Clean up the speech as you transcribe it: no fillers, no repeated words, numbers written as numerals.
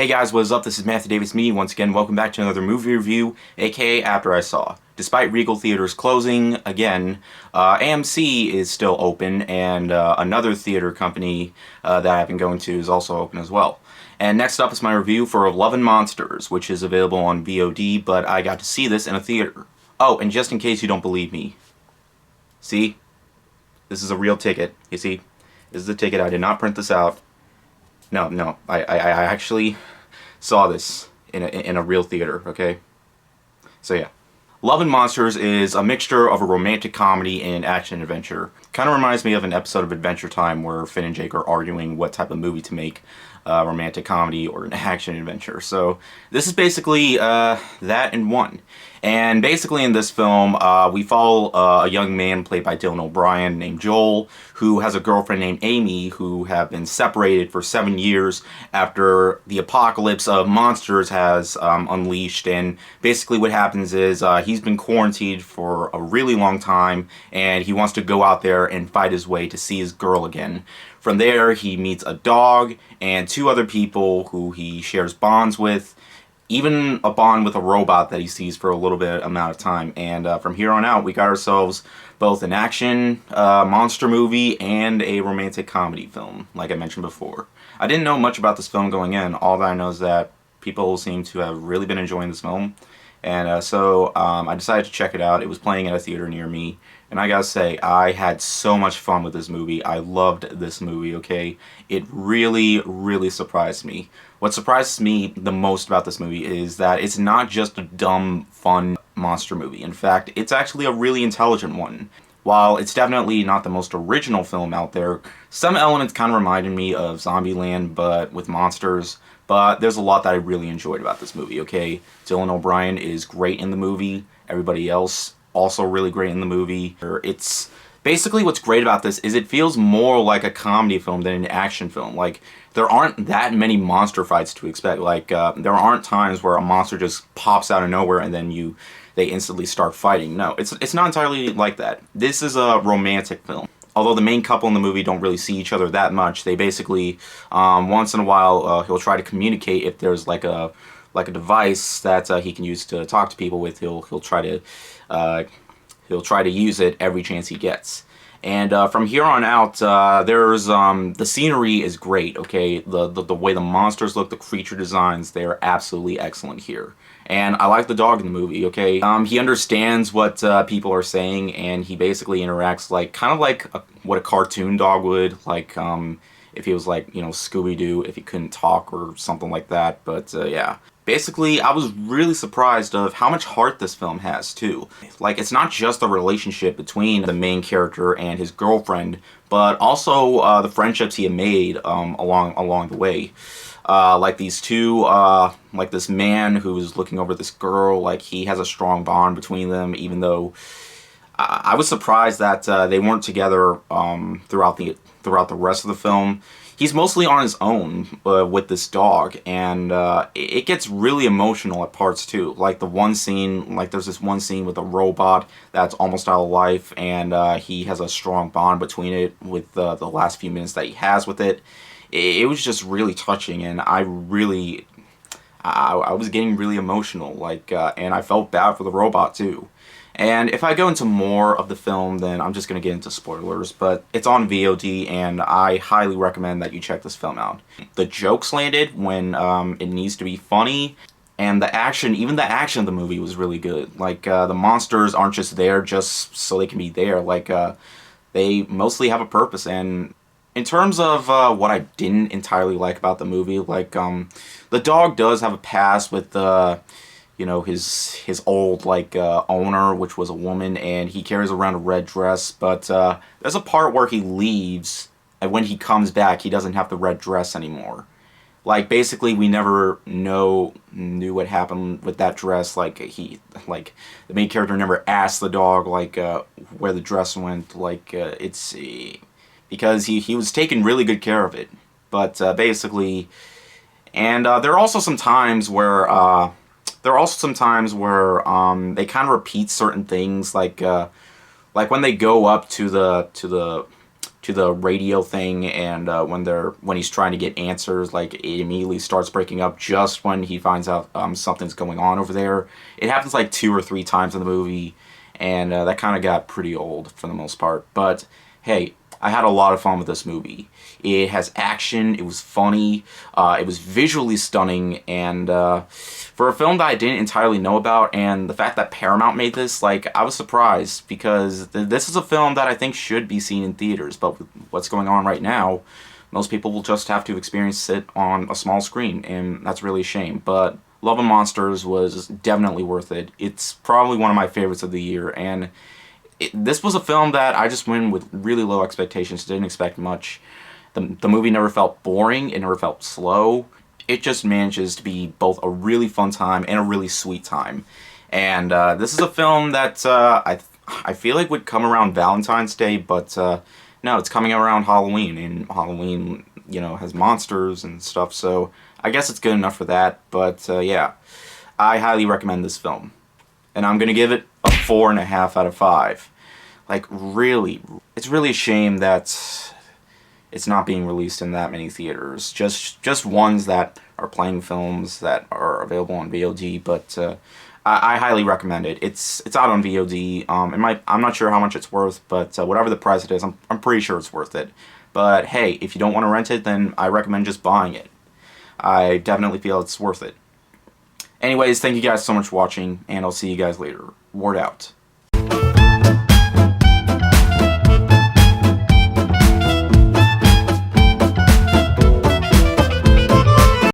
Hey guys, what is up? This is Matthew Davis Media once again. Welcome back to another movie review, aka After I Saw. Despite Regal Theaters closing again, AMC is still open, and another theater company that I've been going to is also open as well. And next up is my review for Love and Monsters, which is available on VOD, but I got to see this in a theater. Oh, and just in case you don't believe me, see? This is a real ticket. You see? This is a ticket. I did not print this out. No, I actually saw this in a real theater, okay? So yeah. Love and Monsters is a mixture of a romantic comedy and action adventure. Kind of reminds me of an episode of Adventure Time where Finn and Jake are arguing what type of movie to make, a romantic comedy or an action adventure. So this is basically that in one. And basically in this film, we follow a young man played by Dylan O'Brien named Joel, who has a girlfriend named Amy, who have been separated for 7 years after the apocalypse of monsters has unleashed. And basically what happens is he's been quarantined for a really long time, and he wants to go out there and fight his way to see his girl again. From there, he meets a dog and 2 other people who he shares bonds with, even a bond with a robot that he sees for a little bit amount of time. And from here on out, we got ourselves both an action monster movie and a romantic comedy film, like I mentioned before. I didn't know much about this film going in. All that I know is that people seem to have really been enjoying this film. And so I decided to check it out. It was playing at a theater near me. And I gotta say, I had so much fun with this movie. I loved this movie, okay? It really, really surprised me. What surprises me the most about this movie is that it's not just a dumb, fun monster movie. In fact, it's actually a really intelligent one. While it's definitely not the most original film out there, some elements kind of reminded me of Zombieland, but with monsters. But there's a lot that I really enjoyed about this movie, okay? Dylan O'Brien is great in the movie. Everybody else also really great in the movie. It's basically what's great about this is it feels more like a comedy film than an action film. Like, there aren't that many monster fights to expect. Like, there aren't times where a monster just pops out of nowhere and then they instantly start fighting. No, it's not entirely like that. This is a romantic film. Although the main couple in the movie don't really see each other that much, they basically, once in a while, he'll try to communicate if there's like a device that he can use to talk to people with. He'll try to use it every chance he gets. And from here on out, there's the scenery is great. Okay, the way the monsters look, the creature designs, they're absolutely excellent here. And I like the dog in the movie, okay? He understands what people are saying, and he basically interacts kind of like what a cartoon dog would, like if he was like, Scooby-Doo, if he couldn't talk or something like that, but yeah. Basically, I was really surprised of how much heart this film has, too. Like, it's not just the relationship between the main character and his girlfriend, but also the friendships he had made along the way. Like these two, like this man who's looking over this girl, like he has a strong bond between them, even though I was surprised that they weren't together throughout the rest of the film. He's mostly on his own with this dog, and it gets really emotional at parts too. Like the one scene, like there's this one scene with a robot that's almost out of life, and he has a strong bond between it with the last few minutes that he has with it. It was just really touching, and I was getting really emotional, and I felt bad for the robot too. And if I go into more of the film, then I'm just going to get into spoilers, but it's on VOD, and I highly recommend that you check this film out. The jokes landed when it needs to be funny, and the action, even the action of the movie was really good. Like, the monsters aren't just there just so they can be there. Like, they mostly have a purpose. And in terms of what I didn't entirely like about the movie, like, the dog does have a past with his old owner, which was a woman, and he carries around a red dress. But there's a part where he leaves, and when he comes back, he doesn't have the red dress anymore. Like, basically, we never knew what happened with that dress. The main character never asked the dog where the dress went. It's because he was taking really good care of it. But basically, and there are also some times where they kind of repeat certain things, like when they go up to the to the radio thing, and when he's trying to get answers, like it immediately starts breaking up just when he finds out something's going on over there. It happens like 2 or 3 times in the movie, and that kind of got pretty old for the most part. But hey, I had a lot of fun with this movie. It has action, it was funny, it was visually stunning, and for a film that I didn't entirely know about, and the fact that Paramount made this, like, I was surprised, because this is a film that I think should be seen in theaters, but with what's going on right now, most people will just have to experience it on a small screen, and that's really a shame. But Love and Monsters was definitely worth it. It's probably one of my favorites of the year, and this was a film that I just went with really low expectations, didn't expect much. The movie never felt boring, it never felt slow. It just manages to be both a really fun time and a really sweet time. And this is a film that I feel like would come around Valentine's Day, but no, it's coming around Halloween, and Halloween, you know, has monsters and stuff, so I guess it's good enough for that. But yeah, I highly recommend this film. And I'm gonna give it a 4.5 out of 5. Like, really, it's really a shame that it's not being released in that many theaters. Just ones that are playing films that are available on VOD, but I highly recommend it. It's out on VOD. I'm not sure how much it's worth, but whatever the price it is, I'm pretty sure it's worth it. But hey, if you don't want to rent it, then I recommend just buying it. I definitely feel it's worth it. Anyways, thank you guys so much for watching, and I'll see you guys later. Word out.